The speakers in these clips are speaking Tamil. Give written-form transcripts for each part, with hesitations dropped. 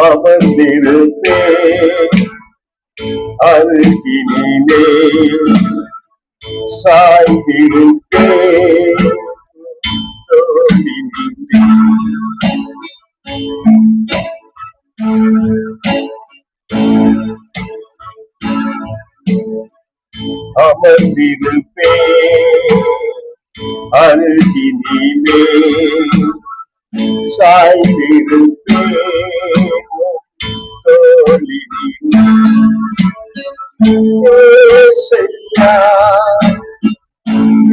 அமர்ந்திருப்பே அருகினிலே சாய்ந்திருப்பே அமர்ந்திருப்பே அருகினிலே சாய்ந்திருப்பே ஏசையா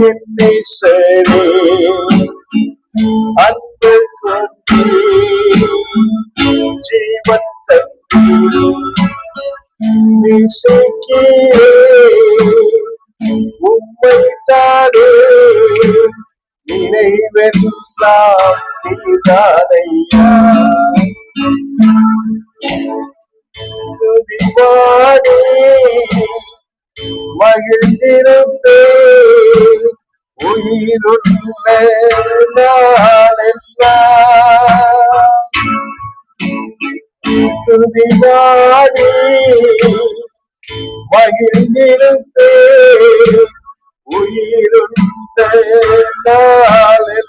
என்னை சரி அன்பு கொண்டு ஜீவன் தந்து உம்மைத்தானே நினைவெல்லாம் நீதானையா துதிப்பானே மகிழ்ந்திருந்தே உயிருள்ள நாளெல்லாம் துதிப்பானே மகிழ்ந்திருந்தே உயிருள்ள நாளெல்லாம்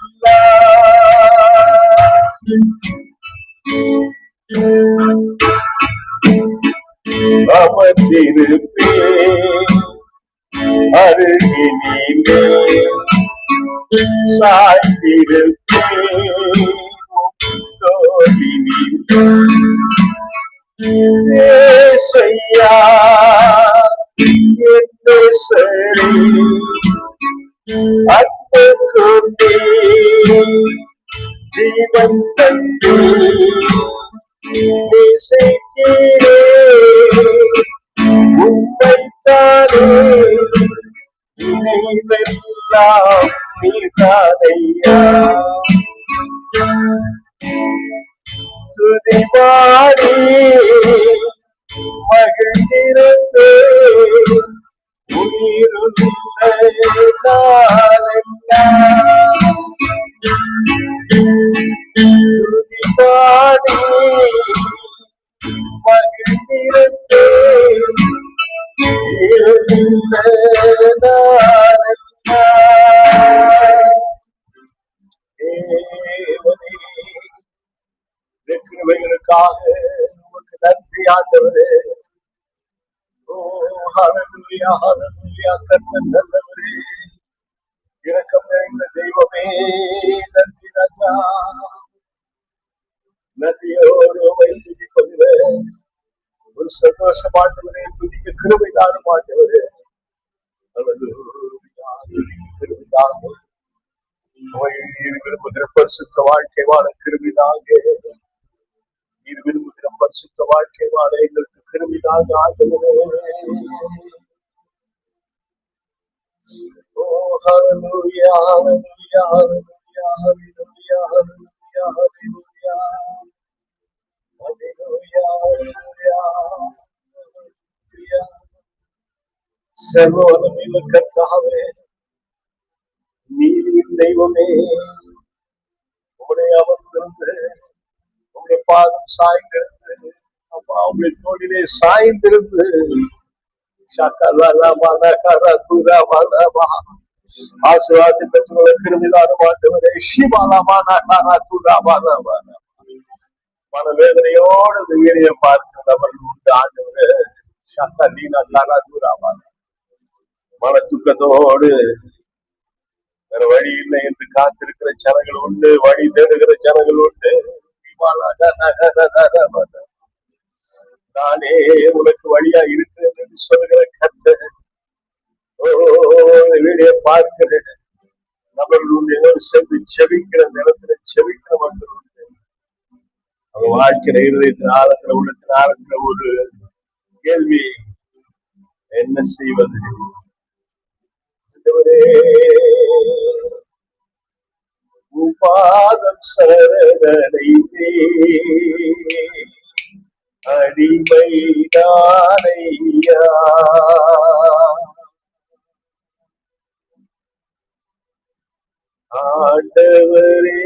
அமர்ந்திருப்பே அருகினிலே சாய்ந்திருப்பே ஏசையா என்னை சரி அன்பு கொண்டே ஜீவன் தந்து உம்மைத்தானே நினைவெல்லாம் நீதானையா துதிப்பானே மகிழ்ந்திருந்தே உயிருள்ள நாளெல்லாம் துதிப்பானே மகிழ்ந்திருந்தே உயிருள்ள நாளெல்லாம் தேவனே கிருபைகளுக்காக உமக்கு நன்றி ஆண்டவரே. ஓ ஹல்லேலூயா ஹல்லேலூயா. கர்த்தர் நல்லவரே, இரக்கம் நிறைந்த தெய்வமே, நன்றி ராஜா. நன்றியோடு உம்மை துதிக்கிறேன். ஒரு சந்தோஷமாட்டவரே, துதிக்க கிருபை தாரும் ஆண்டவரே. ஹல்லேலூயா. கிருபை தாரும். விரும்புகிற பரிசுத்த வாழ்க்கை வாழ கிருபிதாக, நீர் விரும்புகிற பரிசுத்த வாழ்க்கை வாழ எங்களுக்கு கிருபிதாக ஆண்டவரே. ஓ ஹல்லேலூயா ஹல்லேலூயா ஹல்லேலூயா ஹல்லேலூயா ஹல்லேலூயா ஹல்லேலூயா ஹல்லேலூயா ஹல்லேலூயா. சர்வவல்லமையுள்ள கர்த்தாவே, நீதியின் தெய்வமே, உம்முடைய அமர்ந்திருந்து உங்களுடைய பாதம் சாய்ந்திருந்து, அப்பா உங்களுடைய தோளிலே சாய்ந்திருந்து ஆசீர்வாதத்தை பெற்றுள்ள கிருமிதான ஆண்டவரே. மனவேதனையோடு வீரிய பார்க்கிறவர்கள் உண்டு ஆண்டவரே. மன துக்கத்தோடு வேற வழி இல்லை என்று காத்திருக்கிற ஜனங்கள் உண்டு, வழி தேடுகிற ஜனங்கள் உண்டு. நானே உனக்கு வழியா இருக்கிறேன் என்று சொல்லுகிற கர்த்தர் வீடியோ பார்க்கிறேன். நபர்கள் உண்டு, சென்று செவிக்கிற நிலத்துல செவிக்கிற மக்கள் உண்டு. அவங்க வாழ்க்கையில இருதயத்தின் ஆழத்துல உள்ளத்தின் ஆழத்துல ஒரு கேள்வி, என்ன செய்வது? பாதம் சரணடைந்தே அடிமைதானையா. ஆண்டவரே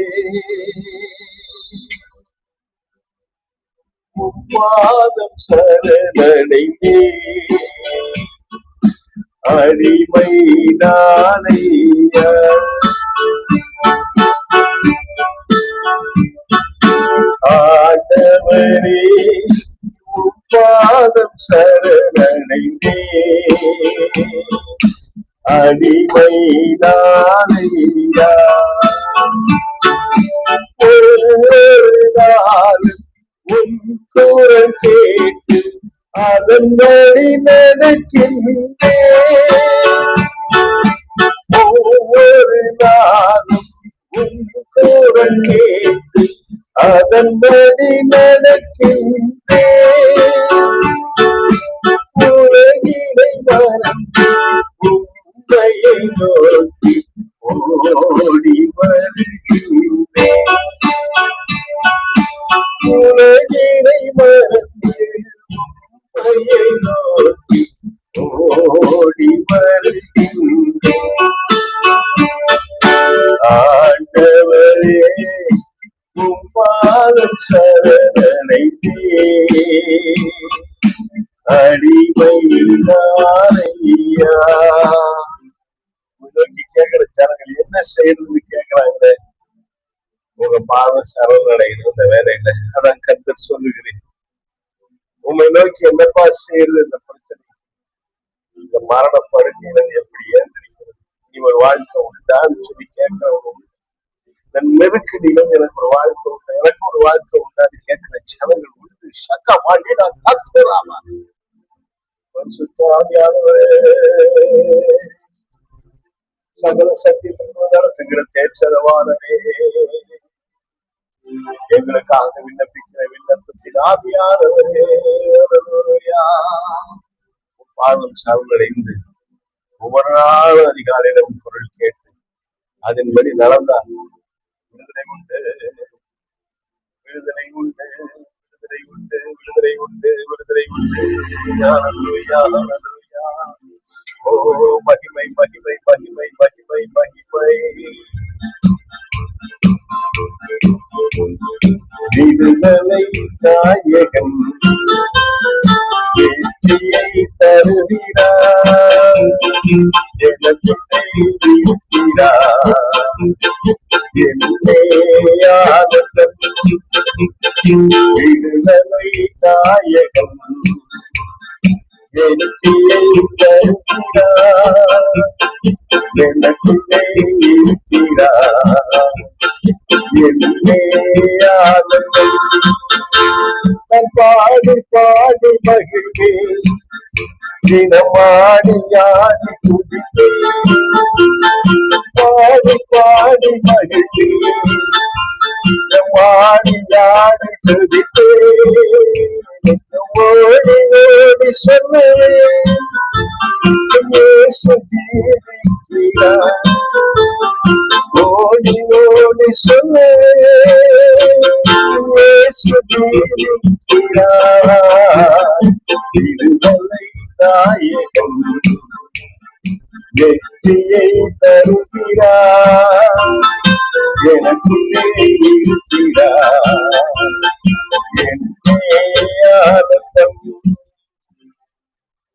பாதம் சரணடைந்தே அடிமைதானையா. ஆண்டவரே பாதம் சரணடைந்தே அடிமைதானையா. உன் குரல் கேட்டு அதன்படி நடக்கின்றேன். ஒவ்வொரு நாளும் உன் குரல் கேட்டு அதன்படி நடக்கின்றேன். உலகினை மறந்து உண்மையை நோக்கி ஓடி வருகின்றேன். உலகினை மறந்து உண்மையை நோக்கி ஓடி வருகின்றேன். ஆண்டவரே பாதம் சரணடைந்தே அடிமைதானையா. நோக்கி கேட்கிற ஜனங்கள் என்ன செய்யறதுன்னு கேட்கிறாங்க. உங்க பாதம் சரணடையணும் இந்த வேலையில. அதான் கர்த்தர் சொல்லுகிறேன். உங்களை நோக்கி என்னப்பா செய்யறது இந்த பிரச்சனை, இந்த மரண படுக்கையில எப்படி ஏந்திரிக்கிறது, நீ ஒரு வாழ்க்கை உண்டான்னு சொல்லி கேட்கிறவங்க. இந்த நெருக்கடியிலும் எனக்கு ஒரு வாழ்க்கை உண்டா, எனக்கு ஒரு வாழ்க்கை உண்டான்னு கேட்கிற ஜனங்கள் உண்டு. சக்கா மாட்டி நான் காத்துறாமா. சகல சக்தி நடத்துகிற தேர்ச்சதவானே, எங்களுக்காக விண்ணப்பிக்கிற விண்ணப்பத்தில் ஆவியானவரே, பாதம் சரணடைந்து ஒவ்வொரு நாளும் அதிகாலையிலும் பொருள் கேட்டு அதன்படி நடந்தார். விடுதலை உண்டு, விடுதலை உண்டு, விடுதலை உண்டு, விடுதலை உண்டு, விடுதலை உண்டு. ஓ மகிமை மகிமை மகிமை மகிமை மகிமை. விடுதலை நாயகன் வெற்றியை தருகிறார், ஜெகத்தை இருக்கிறார். விடுதலை நாயகன் வெற்றியை தருகிறார், ஜெகத்தை இருக்கிறார். பாடி பாடி மகிழ்வே தினமாடி யாடி துடிப்பே. பாடி பாடி மகிழ்வே தினமாடி யாடி துடிப்பே. ஓடி ஓடி சொல்லுவே ஓடி ஓடி சொல்லுவே விடுதலை நாயகன் வெற்றியை தருகிறார், எனக்குள்ளே இருக்கிறார்.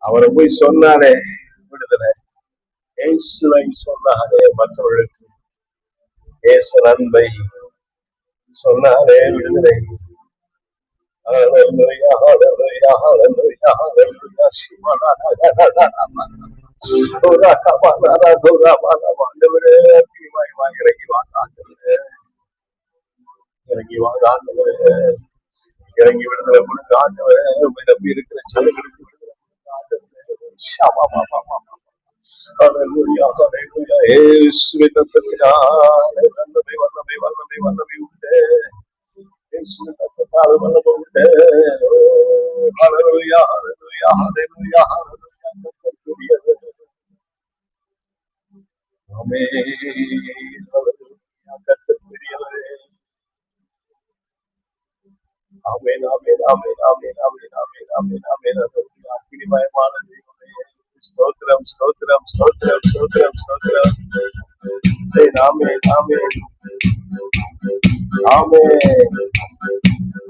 அவரை போய் சொன்னாரே விடுதலை, இயேசுவை சொன்னாரே மற்றவர்களுக்கு, இயேசு அன்பை சொன்னாரே விடுதலை. இறங்கி வாங்க ஆண்டவரே, இறங்கி விடுதலை கொடுக்க ஆண்டவரே. நம்பி இருக்கிற சலுகளுக்கு விடுதலை கொடுக்க ஆண்டவரே. ஆமென் ஆமென் ஆமென் ஆமென் ஆமென் ஆமென் ஆமென். அக்கினிமயமான தெய்வமே, ஸ்தோத்திரம் ஸ்தோத்திரம் ஸ்தோத்திரம் ஸ்தோத்திரம் ஸ்தோத்திரம். ஆமென் ஆமென் ஆமென்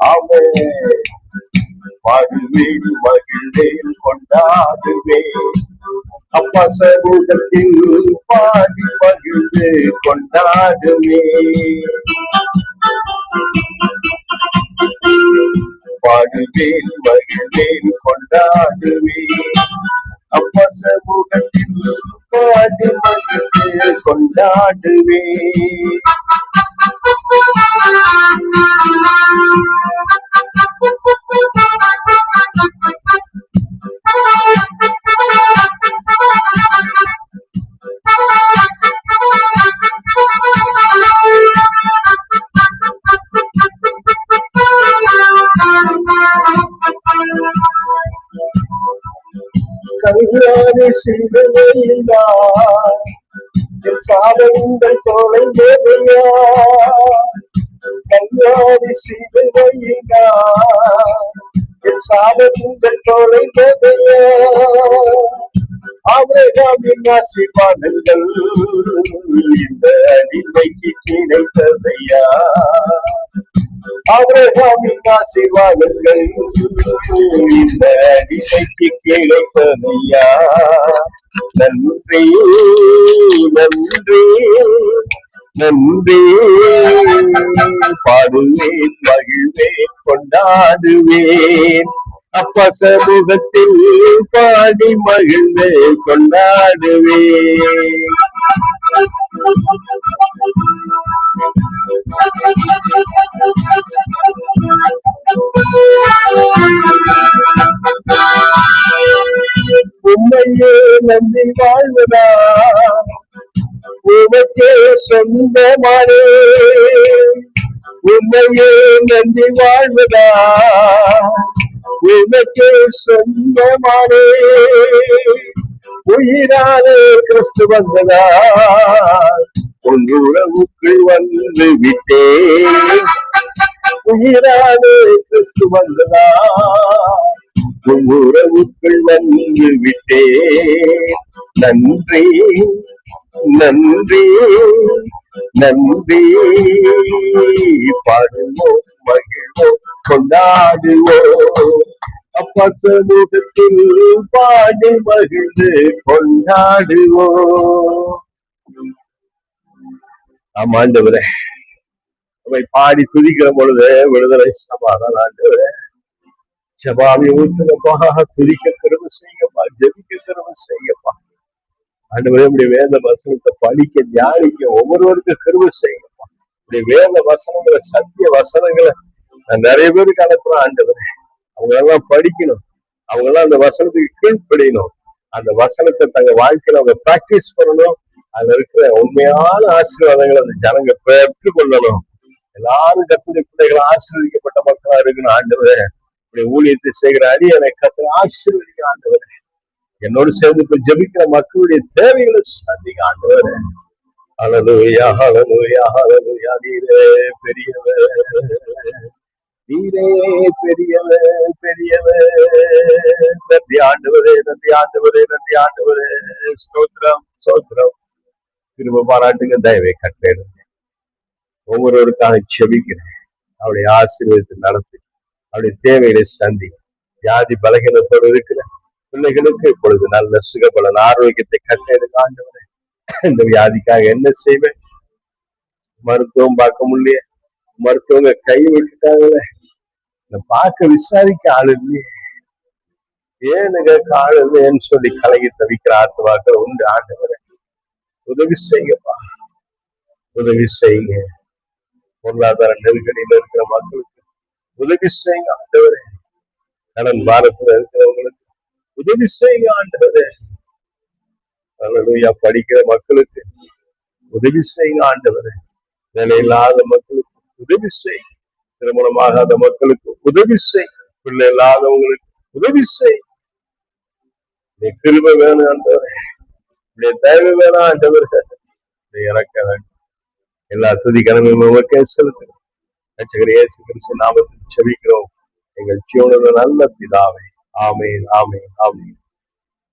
ஆமென். மகிழ்வேன் மகிழ்வேன் கொண்டாடுவேன், அப்பா சமூகத்தில் பாடி மகிழ்ந்து கொண்டாடுவேன். பாடுவேன் மகிழ்வேன் கொண்டாடுவேன், அப்பா சமூகத்தில் பாடி மகிழ்ந்து கொண்டாடுவேன். கல்யாணி சிலுவையிலா என் சாபங்கள் தொலைந்ததையா, கல்யாணி சிலுவையிலா என் சாபங்கள் தொலைந்ததையா. ஆபிரகாமின் ஆசீர்வாதங்கள் இந்த அடிமைக்கு கிடைத்ததையா, ஆபிரகாமின் ஆசீர்வாதங்கள் இந்த அடிமைக்கு கிடைத்ததையா. நன்றி நன்றி நன்றி, பாடுவேன் மகிழ்வேன் கொண்டாடுவேன், அப்பா சமூகத்தில் பாடி மகிழ்ந்து கொண்டாடுவேன். உண்மையே நம்பி வாழ்வதா உனக்கே சொந்தமானே, உண்மையே நம்பி வாழ்வதா உனக்கே சொந்தமானே. உயிராலே கிறிஸ்து வந்ததா உன் உறவுக்குள் வந்து விட்டேன், உயிராலே கிறிஸ்து வந்ததா உன் உறவுக்குள் வந்து விட்டேன். நன்றி நன்றி நன்றி, பாடுவோம் மகிழ்வோம் கொண்டாடுவோம், அப்பா சமூகத்தில் பாடி மகிழ்ந்து கொண்டாடுவோம். ஆமா ஆண்டவரே, அவை பாடி துதிக்கிற பொழுது விடுதலை சமாதானம். ஆண்டவரே, ஜெபாவி ஊற்றுங்கப்பா, துதிக்க கிருபை செய்யப்பா, ஜெபிக்க கிருபை செய்யப்பா. ஆண்டவரே, இப்படி வேத வசனத்தை படிக்க தியானிக்க ஒவ்வொருவருக்கும் கிருபை செய்யப்பா. இப்படி வேத வசனங்களை சத்திய வசனங்களை நான் நிறைய பேருக்கு அனுப்புறேன். ஆண்டவரே, அவங்க எல்லாம் படிக்கணும், அவங்க எல்லாம் அந்த வசனத்துக்கு கீழ்ப்படியணும், அந்த வசனத்தை தங்க வாழ்க்கையில அவங்க பிராக்டிஸ் பண்ணணும். அதுல இருக்கிற உண்மையான ஆசீர்வாதங்களை அந்த ஜனங்க பெற்றுக் கொள்ளணும். எல்லாரும் கர்த்தருடைய பிள்ளைகள் ஆசீர்வதிக்கப்பட்ட மக்களா இருக்கணும். ஆண்டவரே, இப்படி ஊழியத்தை செய்கிற அடியனை கர்த்தர் ஆசீர்வதிக்க. ஆண்டவரே, என்னோடு சேர்ந்து இப்ப ஜெபிக்கிற மக்களுடைய தேவைகளை சந்திக்க. ஆண்டவரே, ஹல்லேலூயா ஹல்லேலூயா ஹல்லேலூயா. நீரே பெரியவர், நீரே பெரியவர் பெரியவர். நன்றி ஆண்டவரே, நன்றி ஆண்டவரே, நன்றி ஆண்டவரே. ஸ்தோத்திரம் ஸ்தோத்திரம். திரும்ப பாராட்டுங்க, தயவை கட்டளையிடுங்க. ஒவ்வொருவருக்காக செபிக்கிறேன். அவருடைய ஆசீர்வாதத்தை நடத்தி அவருடைய தேவைகளை சந்தி. வியாதி பலகீனத்தோடு இருக்கிற பிள்ளைகளுக்கு இப்பொழுது நல்ல சுகபலன் ஆரோக்கியத்தை கட்டளையிடுங்க. ஆண்டவரே, இந்த வியாதிக்காக என்ன செய்வேன்? மருத்துவம் பார்க்க முடியல, மருத்துவங்க கை விட்டுட்டாங்களே, பார்க்க விசாரிக்க ஆள் இல்லையே, ஏனுங்க ஆள் இல்லைன்னு சொல்லி கலகி தவிக்கிற ஆத்மாக்கள் உண்டு. ஆண்டவரே, உதவி செய்யப்பா, உதவி செய்யுங்க. பொருளாதார நெருக்கடியில இருக்கிற மக்களுக்கு உதவி செய்யுங்க ஆண்டவரே. கடன் பாரத்துல இருக்கிறவங்களுக்கு உதவி செய்யுங்க ஆண்டவரே. ஹல்லேலூயா. படிக்கிற மக்களுக்கு உதவி செய்யுங்க ஆண்டவரே. வேலை இல்லாத மக்களுக்கு உதவி செய்யுங்க. திருமணமாகாத மக்களுக்கு உதவி செய்யுங்க. பிள்ளை இல்லாதவங்களுக்கு உதவி செய்யுங்க. நீ கிருபை வேணும் ஆண்டவரே, இப்படியே தயவு வேணும் ஆண்டவரே. இறக்க வேண்டும். எல்லா துதி கடமையும் உமக்கே செலுத்துகிறோம். ரட்சகர் இயேசு கிறிஸ்து நாமத்தில் ஜெபிக்கிறோம். எங்கள் ஜீவனுள்ள நல்ல பிதாவே. ஆமென், ஆமென், ஆமென்.